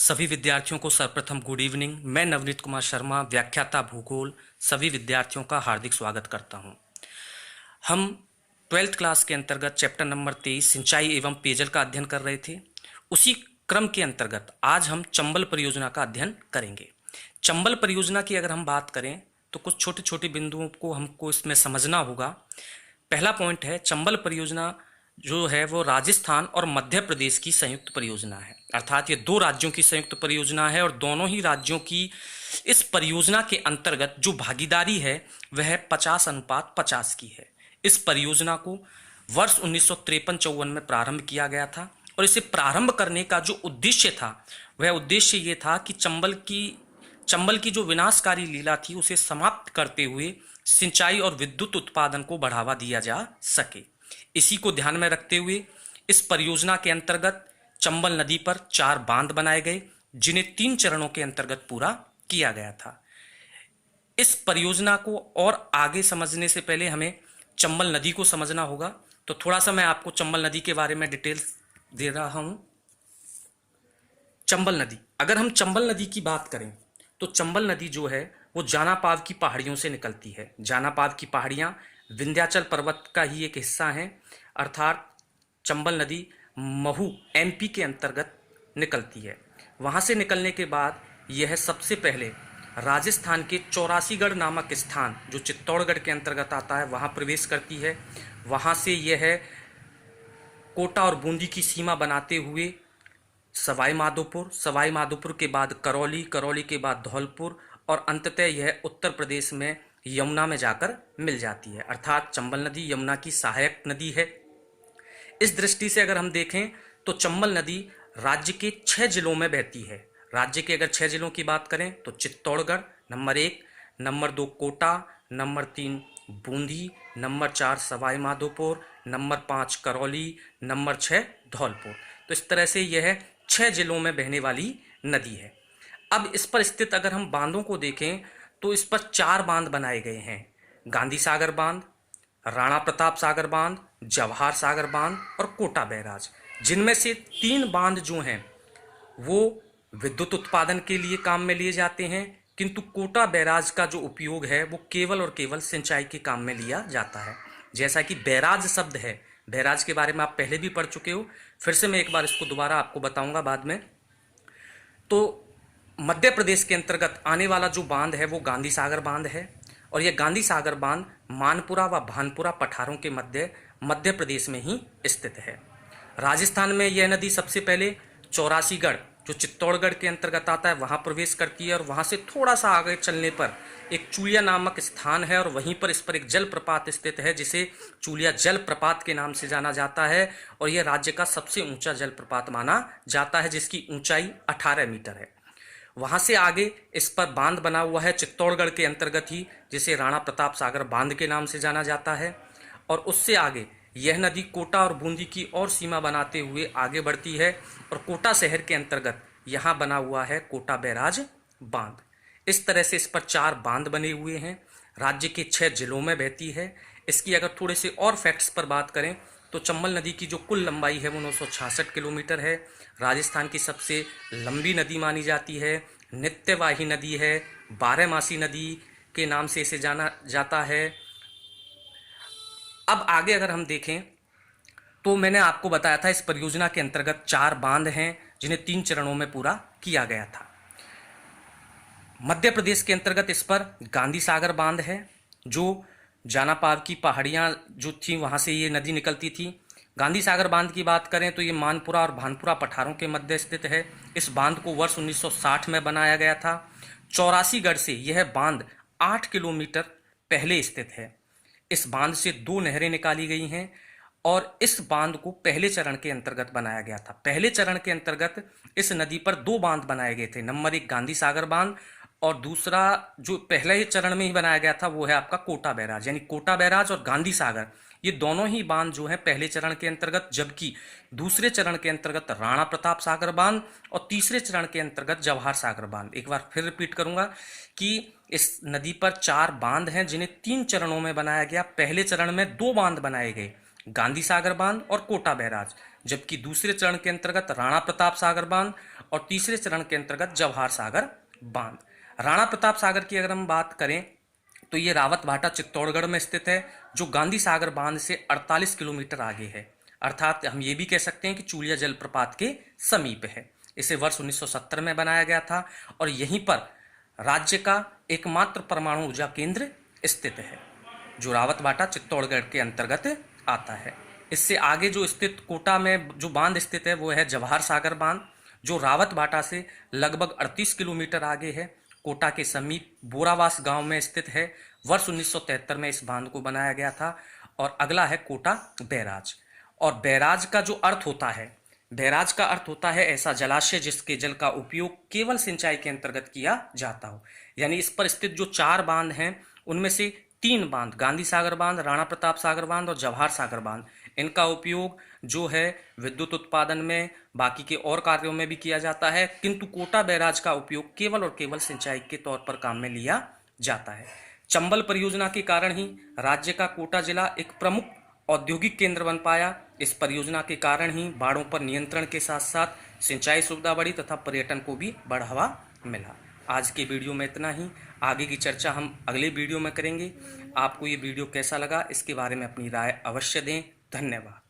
सभी विद्यार्थियों को सर्वप्रथम गुड इवनिंग। मैं नवनीत कुमार शर्मा, व्याख्याता भूगोल, सभी विद्यार्थियों का हार्दिक स्वागत करता हूं। हम 12th क्लास के अंतर्गत चैप्टर नंबर 23 सिंचाई एवं पेयजल का अध्ययन कर रहे थे। उसी क्रम के अंतर्गत आज हम चंबल परियोजना का अध्ययन करेंगे। चंबल परियोजना की अगर हम बात करें तो कुछ छोटे छोटे बिंदुओं को हमको इसमें समझना होगा। पहला पॉइंट है, चंबल परियोजना जो है वो राजस्थान और मध्य प्रदेश की संयुक्त परियोजना है, अर्थात ये दो राज्यों की संयुक्त परियोजना है और दोनों ही राज्यों की इस परियोजना के अंतर्गत जो भागीदारी है वह 50:50 की है। इस परियोजना को वर्ष 1953-54 में प्रारंभ किया गया था और इसे प्रारंभ करने का जो उद्देश्य था वह उद्देश्य ये था कि चंबल की जो विनाशकारी लीला थी उसे समाप्त करते हुए सिंचाई और विद्युत उत्पादन को बढ़ावा दिया जा सके। इसी को ध्यान में रखते हुए इस परियोजना के अंतर्गत चंबल नदी पर 4 बांध बनाए गए, जिन्हें 3 चरणों के अंतर्गत पूरा किया गया था। इस परियोजना को और आगे समझने से पहले हमें चंबल नदी को समझना होगा, तो थोड़ा सा मैं आपको चंबल नदी के बारे में डिटेल्स दे रहा हूं। चंबल नदी, अगर हम चंबल नदी की बात करें तो चंबल नदी जो है वो जानापाव की पहाड़ियों से निकलती है। जानापाव की पहाड़ियां विंध्याचल पर्वत का ही एक हिस्सा हैं, अर्थात चंबल नदी महू एमपी के अंतर्गत निकलती है। वहां से निकलने के बाद यह सबसे पहले राजस्थान के चौरासीगढ़ नामक स्थान जो चित्तौड़गढ़ के अंतर्गत आता है वहां प्रवेश करती है। वहां से यह कोटा और बूंदी की सीमा बनाते हुए सवाई माधोपुर के बाद करौली, करौली के बाद धौलपुर और अंततः यह उत्तर प्रदेश में यमुना में जाकर मिल जाती है। अर्थात चंबल नदी यमुना की सहायक नदी है। इस दृष्टि से अगर हम देखें तो चंबल नदी राज्य के 6 जिलों में बहती है। राज्य के अगर 6 जिलों की बात करें तो Chittorgarh number 1, number 2 Kota, number 3 Bundi, number 4 Sawai Madhopur, number 5 Karauli, number 6 Dholpur. तो इस तरह से यह 6 जिलों में बहने वाली नदी है। अब इस पर स्थित अगर हम बांधों को देखें तो इस पर 4 बांध बनाए गए हैं। गांधी सागर बांध, राणा प्रताप सागर बांध, जवाहर सागर बांध और कोटा बैराज, जिनमें से 3 बांध जो हैं वो विद्युत उत्पादन के लिए काम में लिए जाते हैं, किंतु कोटा बैराज का जो उपयोग है वो केवल और केवल सिंचाई के काम में लिया जाता है। जैसा कि बैराज शब्द है, बैराज के बारे में आप पहले भी पढ़ चुके हो, फिर से मैं एक बार इसको दोबारा आपको बताऊंगा बाद में। तो मध्य प्रदेश के अंतर्गत आने वाला जो बांध है वो गांधी सागर बांध है और यह गांधी सागर बांध मानपुरा व भानपुरा पठारों के मध्य प्रदेश में ही स्थित है। राजस्थान में यह नदी सबसे पहले चौरासीगढ़ जो चित्तौड़गढ़ के अंतर्गत आता है वहां प्रवेश करती है और वहां से थोड़ा सा आगे चलने पर एक चूलिया नामक स्थान है और वहीं पर इस पर एक जलप्रपात स्थित है जिसे चूलिया जलप्रपात के नाम से जाना जाता है और यह राज्य का सबसे ऊंचा जलप्रपात माना जाता है, जिसकी ऊंचाई 18 मीटर है। वहां से आगे इस पर बांध बना हुआ है चित्तौड़गढ़ के अंतर्गत ही, जिसे राणा प्रताप सागर बांध के नाम से जाना जाता है और उससे आगे यह नदी कोटा और बूंदी की और सीमा बनाते हुए आगे बढ़ती है और कोटा शहर के अंतर्गत यहाँ बना हुआ है कोटा बैराज बांध। इस तरह से इस पर 4 बांध बने हुए हैं। राज्य के 6 जिलों में बहती है। इसकी अगर थोड़े से और फैक्ट्स पर बात करें तो चंबल नदी की जो कुल लंबाई है वो 966 किलोमीटर है। राजस्थान की सबसे लंबी नदी मानी जाती है। नित्यवाही नदी है, 12मासी नदी के नाम से इसे जाना जाता है। अब आगे अगर हम देखें तो मैंने आपको बताया था इस परियोजना के अंतर्गत 4 बांध हैं जिन्हें 3 चरणों में पूरा किया गया था। मध्य प्रदेश के अंतर्गत इस पर गांधी सागर बांध है जो जानापाव की पहाड़ियां जो थी वहां से ये नदी निकलती थी। गांधी सागर बांध की बात करें तो ये मानपुरा और भानपुरा पठारों के मध्य स्थित है। इस बांध को वर्ष 1960 में बनाया गया था। चौरासीगढ़ से यह बांध 8 किलोमीटर पहले स्थित है। इस बांध से 2 नहरें निकाली गई हैं और इस बांध को पहले चरण के अंतर्गत बनाया गया था। पहले चरण के अंतर्गत इस नदी पर 2 बांध बनाए गए थे। नंबर 1 गांधी सागर बांध और दूसरा जो पहले ही चरण में ही बनाया गया था वो है आपका कोटा बैराज। यानी कोटा बैराज और गांधी सागर ये दोनों ही बांध जो है पहले चरण के अंतर्गत, जबकि दूसरे चरण के अंतर्गत राणा प्रताप सागर बांध और तीसरे चरण के अंतर्गत जवाहर सागर बांध। एक बार फिर रिपीट करूंगा कि इस नदी पर 4 बांध हैं जिन्हें 3 चरणों में बनाया गया। पहले चरण में 2 बांध बनाए गए, गांधी सागर बांध और कोटा बैराज, जबकि दूसरे चरण के अंतर्गत राणा प्रताप सागर बांध और तीसरे चरण के अंतर्गत जवाहर सागर बांध। राणा प्रताप सागर की अगर हम बात करें तो ये रावत भाटा चित्तौड़गढ़ में स्थित है, जो गांधी सागर बांध से 48 किलोमीटर आगे है। अर्थात हम ये भी कह सकते हैं कि चूलिया जलप्रपात के समीप है। इसे वर्ष 1970 में बनाया गया था और यहीं पर राज्य का एकमात्र परमाणु ऊर्जा केंद्र स्थित है, जो रावत भाटा चित्तौड़गढ़ के अंतर्गत आता है। इससे आगे जो स्थित कोटा में जो बांध स्थित है वो है जवाहर सागर बांध, जो रावत भाटा से लगभग 38 किलोमीटर आगे है, कोटा के समीप बोरावास गांव में स्थित है। वर्ष 1973 में इस बांध को बनाया गया था। और अगला है कोटा बैराज। और बैराज का जो अर्थ होता है, बैराज का अर्थ होता है ऐसा जलाशय जिसके जल का उपयोग केवल सिंचाई के अंतर्गत किया जाता हो। यानी इस पर स्थित जो 4 बांध हैं उनमें से 3 बांध, गांधी सागर बांध, राणा प्रताप सागर बांध और जवाहर सागर बांध, इनका उपयोग जो है विद्युत उत्पादन में, बाकी के और कार्यों में भी किया जाता है, किंतु कोटा बैराज का उपयोग केवल और केवल सिंचाई के तौर पर काम में लिया जाता है। चंबल परियोजना के कारण ही राज्य का कोटा जिला एक प्रमुख औद्योगिक केंद्र बन पाया। इस परियोजना के कारण ही बाढ़ों पर नियंत्रण के साथ साथ सिंचाई सुविधा बढ़ी तथा पर्यटन को भी बढ़ावा मिला। आज के वीडियो में इतना ही। आगे की चर्चा हम अगले वीडियो में करेंगे। आपको ये वीडियो कैसा लगा इसके बारे में अपनी राय अवश्य दें। धन्यवाद।